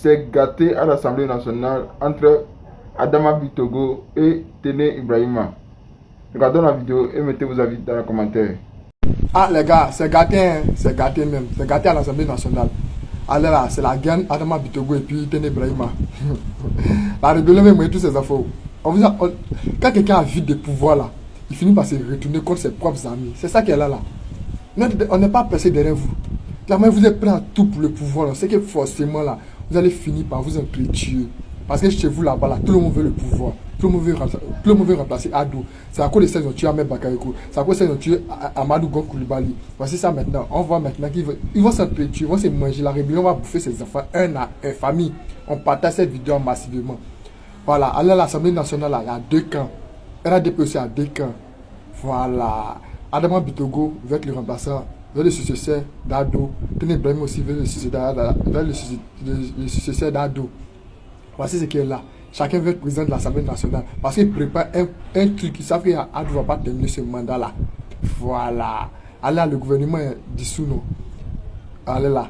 s'est gâté à l'Assemblée nationale entre Adama Bitogo et Téné Ibrahima. Regardons la vidéo et mettez vos avis dans les commentaires. Ah les gars, c'est gâté, hein? C'est gâté même. C'est gâté à l'Assemblée nationale. Allez là, c'est la guerre Adama Bitogo et puis Téné Ibrahima. La rébellion même et tous ces infos. Quand quelqu'un a vu des pouvoirs là, il finit par se retourner contre ses propres amis. C'est ça qu'elle a là. On n'est pas pressé derrière vous. Clairement, vous êtes prêt à tout pour le pouvoir. C'est que forcément là, vous allez finir par vous entretuer. Parce que chez vous là-bas, là, tout le monde veut le pouvoir. Tout le monde veut remplacer Ado. C'est à cause de ça qu'ils ont tué Ahmed Bakayoko. C'est à cause de ça qu'ils ont tué Amadou Gon Coulibaly. Voici ça maintenant. On voit maintenant qu'ils vont s'entretuer, ils vont se manger. La rébellion va bouffer ses enfants un à un. Famille. On partage cette vidéo massivement. Voilà. Allez à l'Assemblée nationale, là, il y a deux camps. RADP aussi a deux camps. Voilà. Adama Bitogo veut être le remplaçant, veut le successeur d'Ado. Téné Ibrahima aussi veut le successeur d'Ado. Voici ce qui est là. Chacun veut être président de l'Assemblée nationale. Parce qu'il prépare un truc. Ils savent qu'Ado ne va pas terminer ce mandat-là. Voilà. Allez là, le gouvernement est dissous, non. Allez là.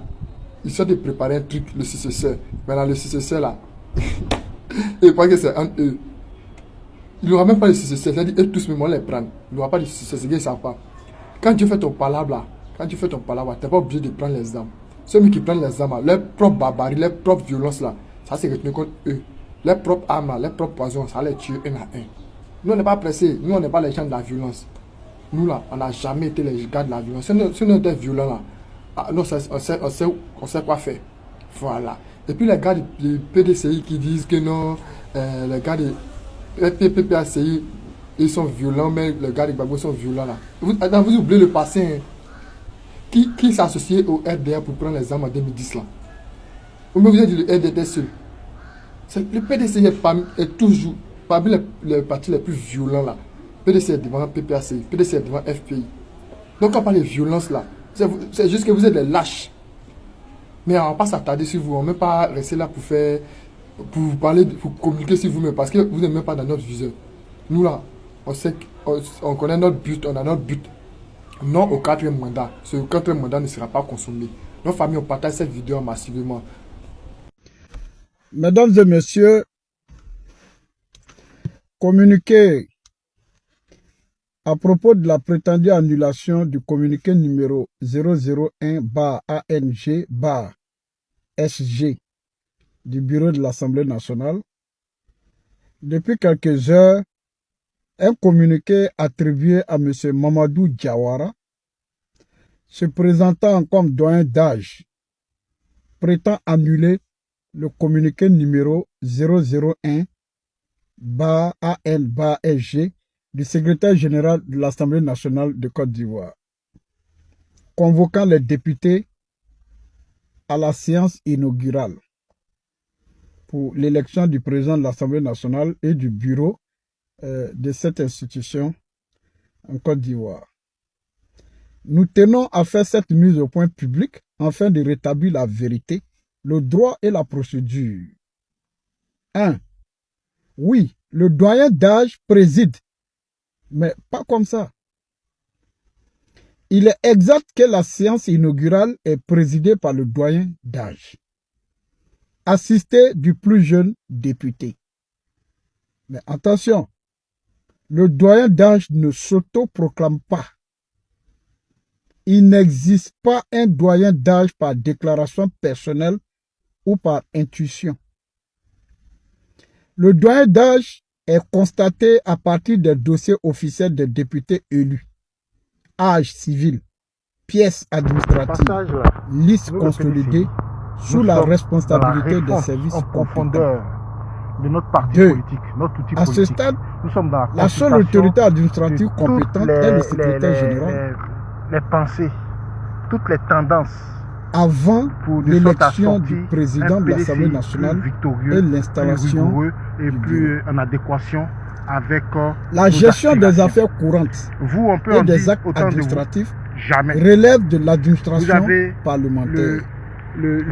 Ils sont de préparer un truc, le successeur. Maintenant, le successeur là. Et pas que c'est un eux. Il n'aura même pas de successeur. C'est-à-dire, eux tous, même on les prend. Il n'aura pas de successeur. C'est qu'ils ne savent pas. Quand tu fais ton palabre là, tu n'es pas obligé de prendre les armes. Ceux qui prennent les armes, leur propre barbarie, leur propre violence là, ça c'est retenu contre eux. Leurs propres armes là, leurs propres poisons, ça les tue un à un. Nous on n'est pas pressés. Nous on n'est pas les gens de la violence. Nous là, on n'a jamais été les gars de la violence. Si nous étions violents là, nous on sait quoi faire. Voilà. Et puis les gars du PDCI qui disent que non, les gars de PPACI, ils sont violents, mais les gars de Gbagbo sont violents là. Vous oubliez le passé. Hein. Qui s'est associé au RDA pour prendre les armes en 2010 là? Ou même vous avez dit le RDA seul. Le PDCI est toujours parmi les partis les plus violents là. PDC est devant PPACI, PDC est devant FPI. Donc quand on parle de violence là, c'est juste que vous êtes des lâches. Mais on ne va pas s'attarder sur vous, on ne va même pas rester là pour vous parler, pour communiquer sur vous-même, parce que vous n'êtes même pas dans notre viseur. Nous là, on connaît notre but, on a notre but. Non au quatrième mandat. Ce quatrième mandat ne sera pas consommé. Nos familles, on partage cette vidéo massivement. Mesdames et messieurs, communiqué à propos de la prétendue annulation du communiqué numéro 001-ANG-SG du bureau de l'Assemblée nationale. Depuis quelques heures, un communiqué attribué à M. Mamadou Diawara, se présentant comme doyen d'âge, prétend annuler le communiqué numéro 001-AN-SG du secrétaire général de l'Assemblée nationale de Côte d'Ivoire, convoquant les députés à la séance inaugurale pour l'élection du président de l'Assemblée nationale et du bureau de cette institution en Côte d'Ivoire. Nous tenons à faire cette mise au point publique afin de rétablir la vérité, le droit et la procédure. 1. Oui, le doyen d'âge préside, mais pas comme ça. Il est exact que la séance inaugurale est présidée par le doyen d'âge, assisté du plus jeune député. Mais attention, le doyen d'âge ne s'auto-proclame pas. Il n'existe pas un doyen d'âge par déclaration personnelle ou par intuition. Le doyen d'âge est constaté à partir des dossiers officiels des députés élus. Âge civil, pièces administratives, liste consolidée sous la responsabilité des services compétents. De notre parti 2. politique, notre outil à politique. ce stade, Nous sommes dans la seule autorité administrative compétente est le secrétaire général. Les pensées, toutes les tendances avant pour l'élection du président de l'Assemblée nationale et l'installation et plus en adéquation avec la gestion des affaires courantes vous, on peut et en des dire actes autant administratifs jamais relève de l'administration le parlementaire,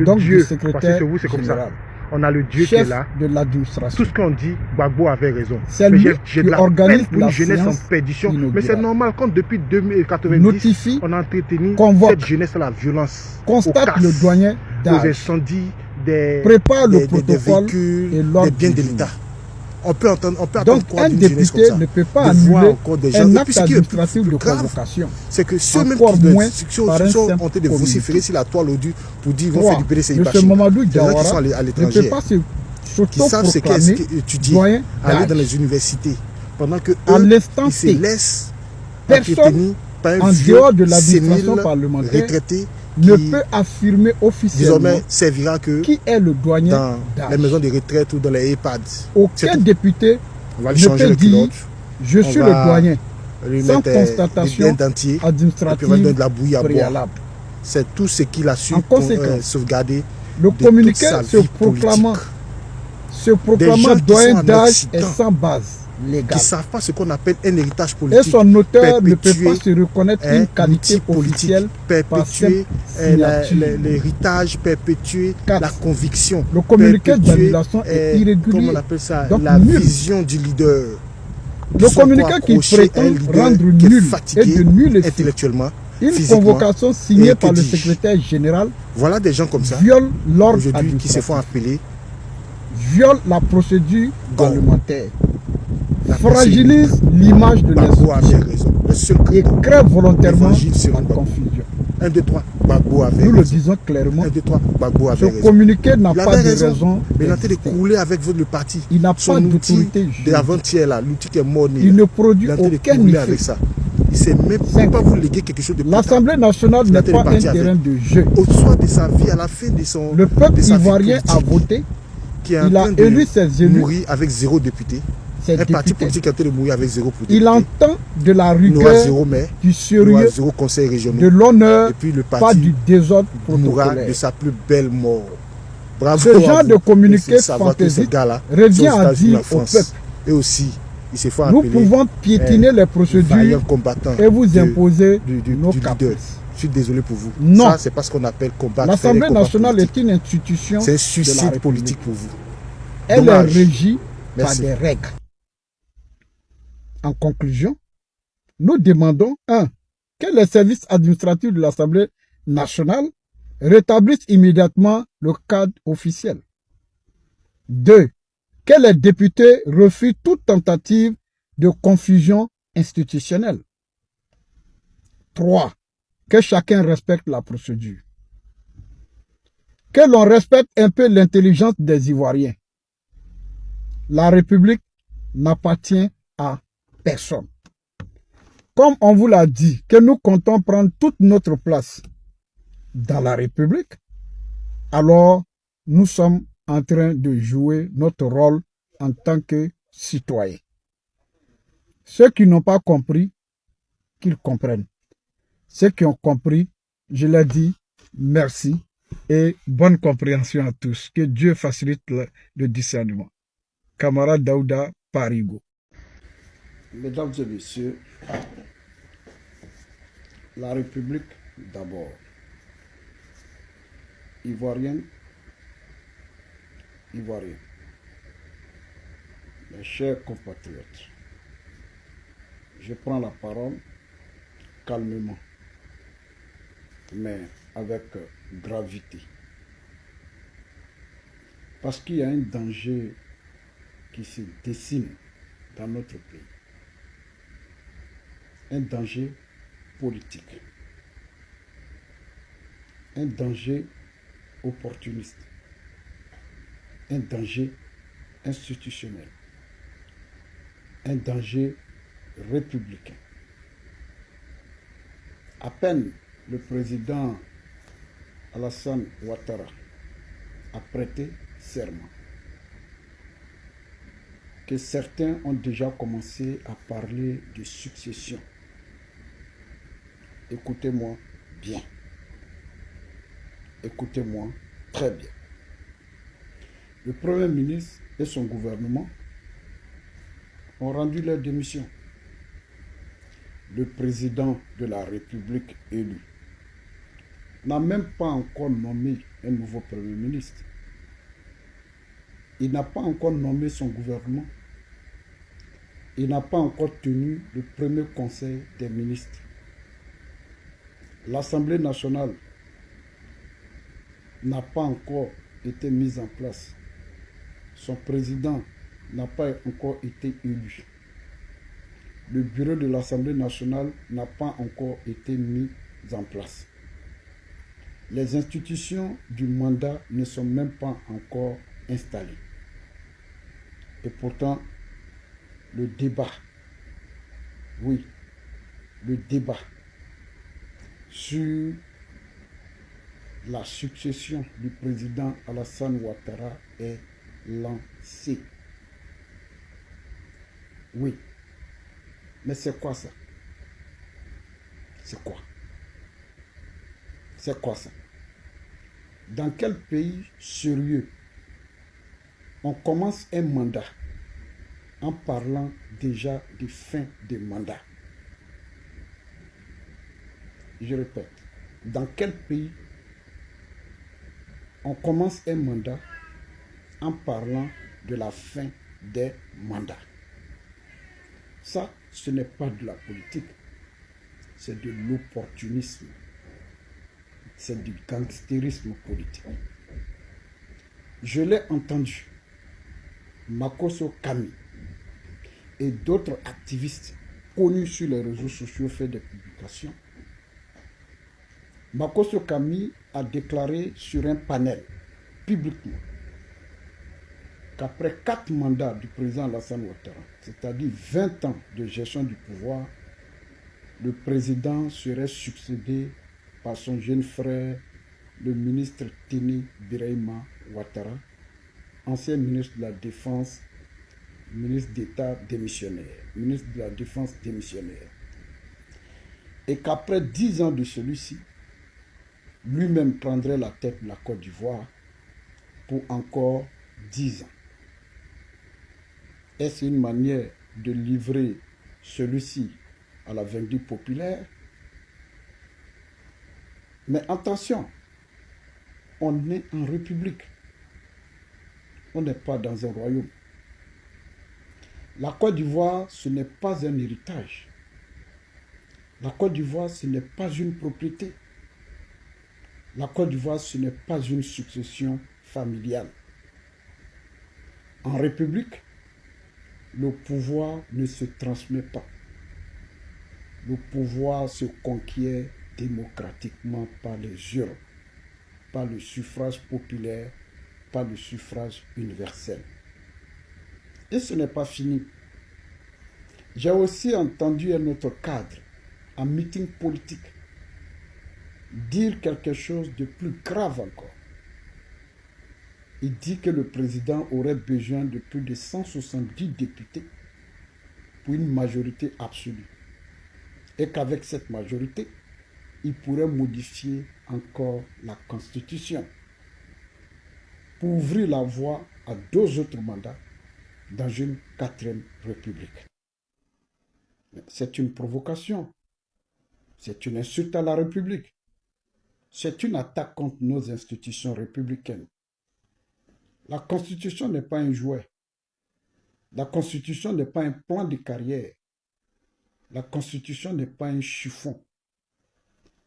donc Dieu, du secrétaire chez vous, c'est comme général. ça. On a le Dieu Chef qui est là. de l'administration. Tout ce qu'on dit, Gbagbo avait raison. C'est lui qui organise pour la une jeunesse séance en perdition. inaugurale. Mais c'est normal quand depuis 2090, notifie, on a entretenu convoque, cette jeunesse à la violence. constate le doyen aux d'âge, incendies prépare le des protocole véhicules, et l'ordre des biens du de jour. l'État. On peut attendre Donc, quoi un d'une jeunesse comme député ça? ne peut pas De voir annuler encore des gens. un Et puis, acte ce qui est administratif plus de grave, convocation. c'est que ceux-mêmes Encore moins qui par un sont simple en train de communiqué. vociférer sur la toile au dû pour dire ils vont 3. faire du PDCI M. bashing. Mamadou Des gens qui Diawara sont à ne peut l'étranger, pas qui savent ce qu'est s'autoproclamer étudier, doyen aller dans d'âge. les universités, pendant que À eux, l'instant ils se T, laissent personne entretenir par un en vieux, dehors de l'administration sénile, parlementaire retraité, ne qui peut affirmer officiellement désormais servira que qui est le doyen dans les d'âge. maisons de retraite ou dans les EHPAD. Aucun député On va ne lui changer peut les dire culottes, je suis le va doyen lui sans mettre constatation des dentiers, et puis on va lui administrative donner de la bouillie à boire. préalable. C'est tout ce qu'il a su En conséquence, sauvegarder Le de communiqué toute sa se vie proclamant Des gens qui doyen sont en d'âge Occident, est sans base qui légale. ne savent pas ce qu'on appelle un héritage Et politique. son auteur ne peut perpétuer, pas se reconnaître une qualité l'outil politique, officielle par perpétuer simple signature. l'héritage, perpétuer 4. la conviction. Le communiqué perpétuer, d'annulation est irrégulier. Comment on appelle ça? Donc, la nul. vision du leader. Le Sont communiqué pas qui accrochés à un prétend leader rendre qui est nul fatigué est de nul effet. intellectuellement, Une physiquement, convocation signée et par que le dis-je, secrétaire général Voilà des gens comme ça, viole l'ordre aujourd'hui, qui se font administratif, appeler viole la procédure Bon. parlementaire, la fragilise l'image de Gbagbo avait l'institution raison. Le seul et chrétien. crée volontairement L'évangile selon la Gbagbo. confusion. 1, 2, 3, Gbagbo avait Nous le raison. disons clairement, 1, 2, 3, Gbagbo ce avait raison. communiqué n'a Il pas avait de raison, raison mais il est en train de d'exister. couler avec le parti. Il n'a Son pas outil d'autorité juridique. d'avant-hier là, l'outil qui est mort né. Il ne Il produit est en train de aucun couler avec effet. ça. Il ne sait même 5. pas vous léguer quelque chose de L'Assemblée nationale Il a n'est été pas un parti avec. terrain de jeu. Au soir de sa vie, à la fin de son Le peuple de sa vie ivoirien a politique, voté, qui est en il a train élu de ses élus, mourir avec 0 député. ses Un parti députés. politique qui est en train de mourir avec 0 député. Il entend de la Il aura rigueur, 0 maire, du il aura sérieux, 0 conseil régional. de l'honneur, Et puis le pas parti du désordre mourra de protocolaire. sa plus belle mort. Bravo. Ce à genre vous. de communiqué Il faut savoir que ces fantaisique gars-là revient sont aux à États-Unis, dire en au France. peuple, Et aussi, ils se font nous appeler pouvons piétiner les procédures vaillants combattants et vous de- imposer du nos leader. caprices. Je suis désolé pour vous. Non. Ça, c'est pas ce qu'on appelle combattre. L'Assemblée faire des combats nationale politiques. est une institution C'est un de la suicide République. politique pour vous. Elle est Dommage. régie par Merci. des règles. En conclusion, nous demandons 1. Que les services administratifs de l'Assemblée nationale rétablissent immédiatement le cadre officiel. 2. Que les députés refusent toute tentative de confusion institutionnelle. 3. Que chacun respecte la procédure. Que l'on respecte un peu l'intelligence des Ivoiriens. La République n'appartient à personne. Comme on vous l'a dit, que nous comptons prendre toute notre place dans la République, alors nous sommes en train de jouer notre rôle en tant que citoyens. Ceux qui n'ont pas compris, qu'ils comprennent. Ceux qui ont compris, je leur dis merci et bonne compréhension à tous. Que Dieu facilite le discernement. Camarade Daouda Parigo. Mesdames et messieurs, la République d'abord. Ivoirienne, Ivoiriens, mes chers compatriotes, je prends la parole calmement, mais avec gravité. Parce qu'il y a un danger qui se dessine dans notre pays. Un danger politique. Un danger opportuniste. Un danger institutionnel. Un danger républicain. À peine le président Alassane Ouattara a prêté serment, que certains ont déjà commencé à parler de succession. Écoutez-moi bien. Écoutez-moi très bien. Le Premier ministre et son gouvernement ont rendu leur démission. Le président de la République élu n'a même pas encore nommé un nouveau Premier ministre. Il n'a pas encore nommé son gouvernement. Il n'a pas encore tenu le premier conseil des ministres. L'Assemblée nationale n'a pas encore été mise en place. Son président n'a pas encore été élu. Le bureau de l'Assemblée nationale n'a pas encore été mis en place. Les institutions du mandat ne sont même pas encore installées. Et pourtant, le débat, oui, le débat sur la succession du président Alassane Ouattara est lancé. Oui. Mais c'est quoi ça? C'est quoi? C'est quoi ça? Dans quel pays sérieux on commence un mandat en parlant déjà de fin de mandat? Je répète, dans quel pays on commence un mandat en parlant de la fin des mandats? Ça, ce n'est pas de la politique, c'est de l'opportunisme, c'est du gangstérisme politique. Je l'ai entendu, Makosso Kami et d'autres activistes connus sur les réseaux sociaux faire des publications. Makosso Kami a déclaré sur un panel publiquement qu'après 4 mandats du président Alassane Ouattara, c'est-à-dire 20 ans de gestion du pouvoir, le président serait succédé par son jeune frère, le ministre Teni Birahima Ouattara, ancien ministre de la Défense, ministre d'État démissionnaire, ministre de la Défense démissionnaire. Et qu'après 10 ans de celui-ci, lui-même prendrait la tête de la Côte d'Ivoire pour encore 10 ans. Est-ce une manière de livrer celui-ci à la vindicte populaire? Mais attention, on est en république. On n'est pas dans un royaume. La Côte d'Ivoire, ce n'est pas un héritage. La Côte d'Ivoire, ce n'est pas une propriété. La Côte d'Ivoire, ce n'est pas une succession familiale. En république, le pouvoir ne se transmet pas. Le pouvoir se conquiert démocratiquement par les urnes, par le suffrage populaire, par le suffrage universel. Et ce n'est pas fini. J'ai aussi entendu un autre cadre, en meeting politique, dire quelque chose de plus grave encore. Il dit que le président aurait besoin de plus de 170 députés pour une majorité absolue. Et qu'avec cette majorité, il pourrait modifier encore la Constitution pour ouvrir la voie à 2 autres mandats dans une 4e République. C'est une provocation. C'est une insulte à la République. C'est une attaque contre nos institutions républicaines. La Constitution n'est pas un jouet. La Constitution n'est pas un plan de carrière. La Constitution n'est pas un chiffon.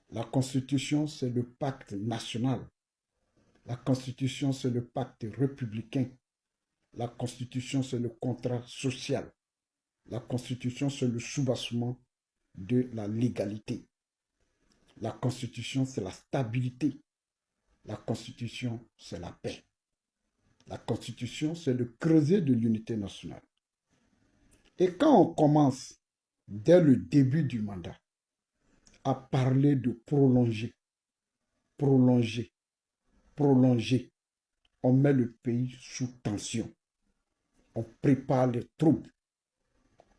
La Constitution, c'est le pacte national. La Constitution, c'est le pacte républicain. La Constitution, c'est le contrat social. La Constitution, c'est le soubassement de la légalité. La Constitution, c'est la stabilité. La Constitution, c'est la paix. La Constitution, c'est le creuset de l'unité nationale. Et quand on commence, dès le début du mandat, à parler de prolonger, prolonger, prolonger, on met le pays sous tension. On prépare les troubles.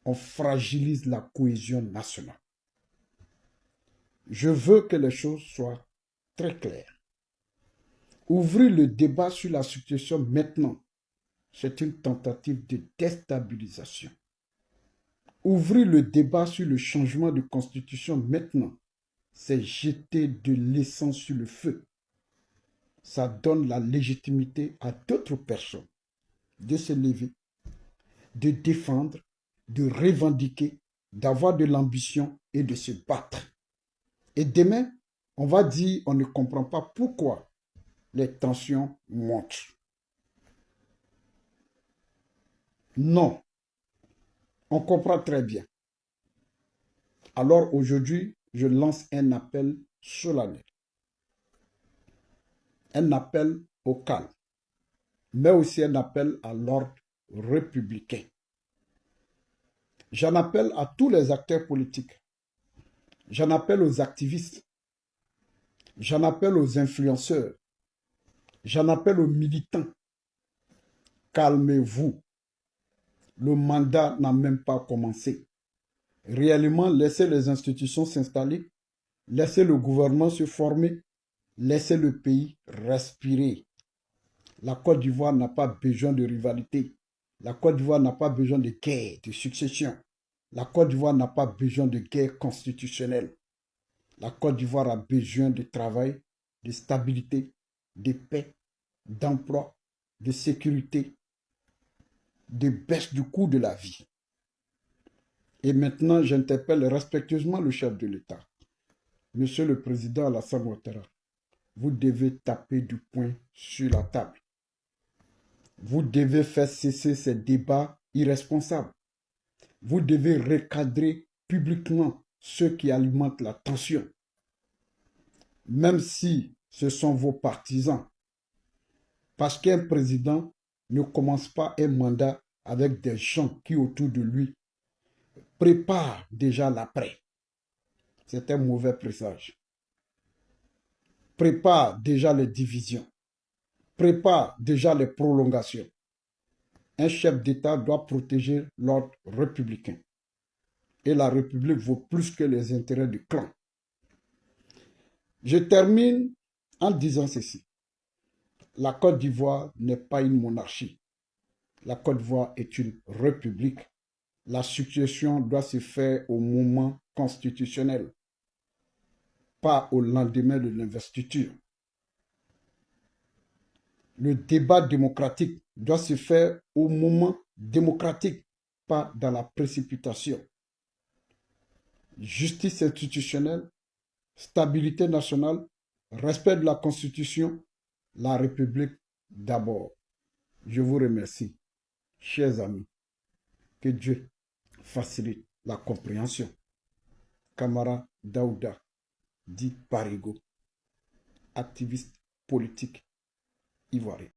On fragilise la cohésion nationale. Je veux que les choses soient très claires. Ouvrir le débat sur la succession maintenant, c'est une tentative de déstabilisation. Ouvrir le débat sur le changement de constitution maintenant, c'est jeter de l'essence sur le feu. Ça donne la légitimité à d'autres personnes de se lever, de défendre, de revendiquer, d'avoir de l'ambition et de se battre. Et demain, on va dire, on ne comprend pas pourquoi les tensions montent. Non, on comprend très bien. Alors aujourd'hui, je lance un appel solennel, un appel au calme, mais aussi un appel à l'ordre républicain. J'en appelle à tous les acteurs politiques, j'en appelle aux activistes, j'en appelle aux influenceurs, j'en appelle aux militants. Calmez-vous. Le mandat n'a même pas commencé. Réellement, laissez les institutions s'installer, laissez le gouvernement se former, laissez le pays respirer. La Côte d'Ivoire n'a pas besoin de rivalité. La Côte d'Ivoire n'a pas besoin de guerre, de succession. La Côte d'Ivoire n'a pas besoin de guerre constitutionnelle. La Côte d'Ivoire a besoin de travail, de stabilité, de paix, d'emploi, de sécurité, de baisse du coût de la vie. Et maintenant, j'interpelle respectueusement le chef de l'État. Monsieur le Président Alassane Ouattara, vous devez taper du poing sur la table. Vous devez faire cesser ces débats irresponsables. Vous devez recadrer publiquement ceux qui alimentent la tension. Même si ce sont vos partisans. Parce qu'un président ne commence pas un mandat avec des gens qui autour de lui préparent déjà l'après. C'est un mauvais présage. Prépare déjà les divisions. Prépare déjà les prolongations. Un chef d'État doit protéger l'ordre républicain. Et la République vaut plus que les intérêts du clan. Je termine en disant ceci. La Côte d'Ivoire n'est pas une monarchie. La Côte d'Ivoire est une république. La succession doit se faire au moment constitutionnel, pas au lendemain de l'investiture. Le débat démocratique doit se faire au moment démocratique, pas dans la précipitation. Justice institutionnelle, stabilité nationale, respect de la Constitution, la République d'abord. Je vous remercie, chers amis. Que Dieu facilite la compréhension. Camara Daouda, dit Parigo, activiste politique ivoirien.